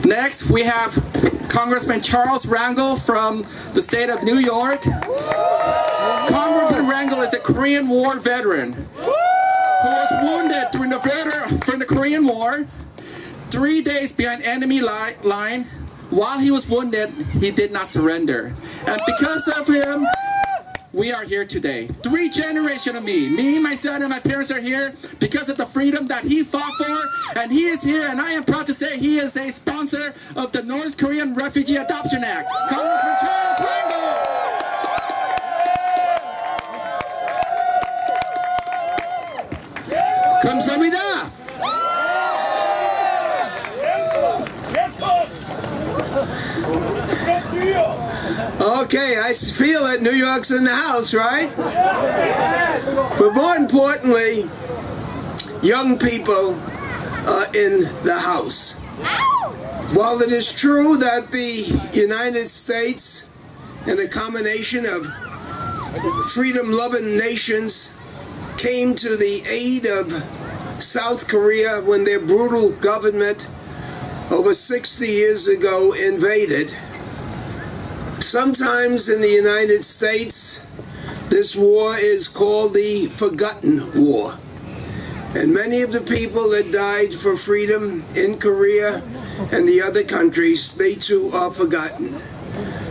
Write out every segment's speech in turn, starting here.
Next, we have Congressman Charles Rangel from the state of New York. Congressman Rangel is a Korean War veteran who was wounded during the Korean War. 3 days behind enemy line. While he was wounded, he did not surrender. And because of him, we are here today. 3 generations of me, my son, and my parents are here because of the freedom that he fought for. And he is here, and I am proud to say he is a sponsor of the North Korean Refugee Adoption Act. Congressman Charles Rangel. 감사합니다. Okay, I feel that New York's in the house, right? But more importantly, young people are in the house. While it is true that the United States and a combination of freedom-loving nations came to the aid of South Korea when their brutal government over 60 years ago invaded, sometimes in the United States, this war is called the Forgotten War. And many of the people that died for freedom in Korea and the other countries, they too are forgotten.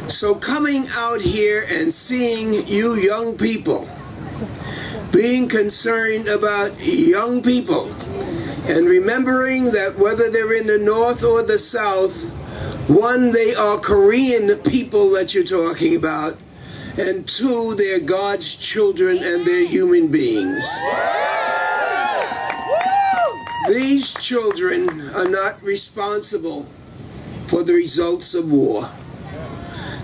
So coming out here and seeing you young people, being concerned about young people, and remembering that whether they're in the North or the South, one, they are Korean people that you're talking about, and 2, they're God's children and they're human beings. These children are not responsible for the results of war.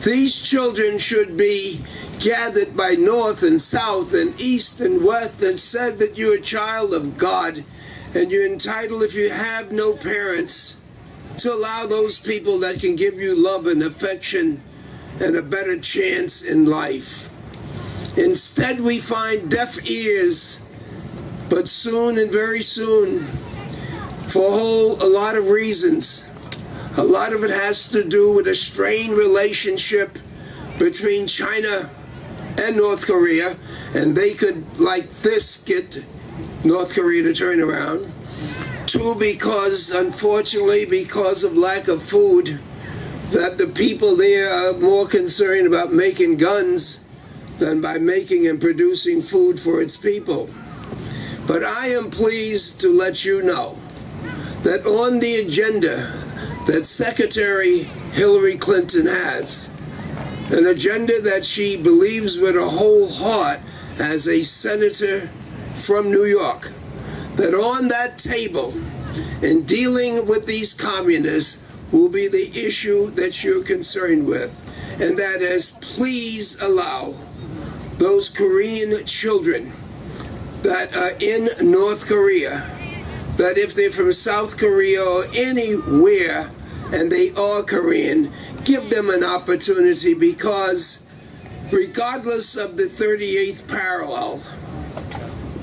These children should be gathered by North and South and East and West and said that you're a child of God and you're entitled, if you have no parents, to allow those people that can give you love and affection and a better chance in life. Instead, we find deaf ears, but soon and very soon, for a lot of reasons. A lot of it has to do with a strained relationship between China and North Korea, and they could, like this, get North Korea to turn around. 2, because, unfortunately, because of lack of food, that the people there are more concerned about making guns than by making and producing food for its people. But I am pleased to let you know that on the agenda that Secretary Hillary Clinton has, an agenda that she believes with her whole heart as a senator from New York, that on that table, in dealing with these communists, will be the issue that you're concerned with, and that is, please allow those Korean children that are in North Korea, that if they're from South Korea or anywhere and they are Korean, give them an opportunity, because regardless of the 38th parallel,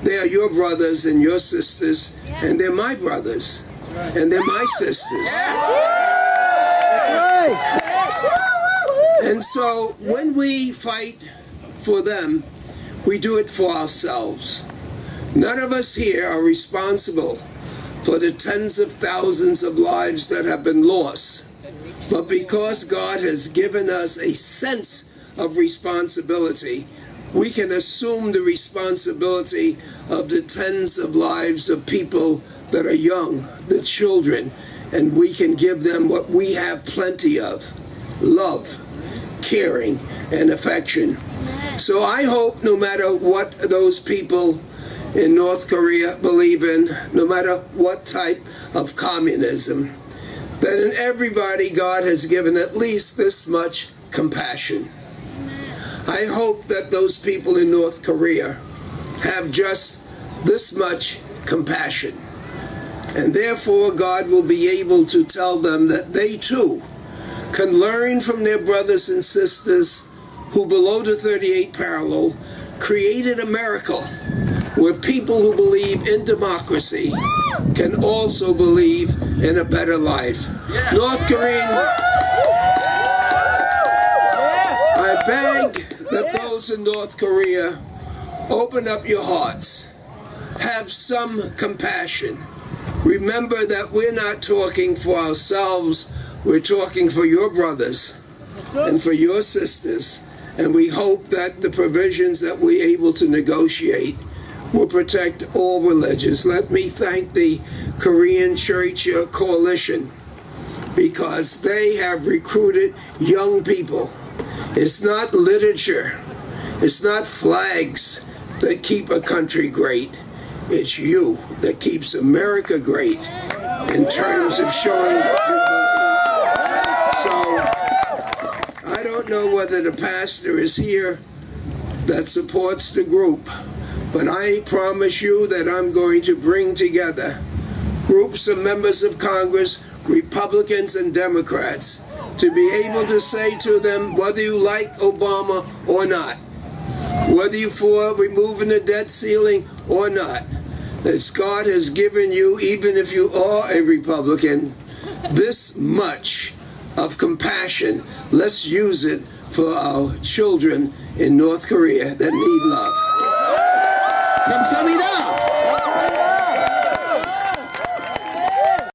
they are your brothers and your sisters, and they're my brothers, and they're my sisters. And so when we fight for them, we do it for ourselves. None of us here are responsible for the tens of thousands of lives that have been lost. But because God has given us a sense of responsibility, we can assume the responsibility of the tens of lives of people that are young, the children, and we can give them what we have plenty of: love, caring, and affection. So I hope no matter what those people in North Korea believe in, no matter what type of communism, that in everybody God has given at least this much compassion. I hope that those people in North Korea have just this much compassion. And therefore, God will be able to tell them that they too can learn from their brothers and sisters who, below the 38th parallel, created a miracle where people who believe in democracy can also believe in a better life. North Korean, I beg that those in North Korea open up your hearts. Have some compassion. Remember that we're not talking for ourselves, we're talking for your brothers and for your sisters. And we hope that the provisions that we're able to negotiate will protect all religions. Let me thank the Korean Church Coalition, because they have recruited young people. It's not literature, it's not flags that keep a country great. It's you that keeps America great in terms of showing. So I don't know whether the pastor is here that supports the group, but I promise you that I'm going to bring together groups of members of Congress, Republicans and Democrats, to be able to say to them, whether you like Obama or not, whether you for removing the debt ceiling or not, that God has given you, even if you are a Republican, this much of compassion. Let's use it for our children in North Korea that need love. 감사합니다.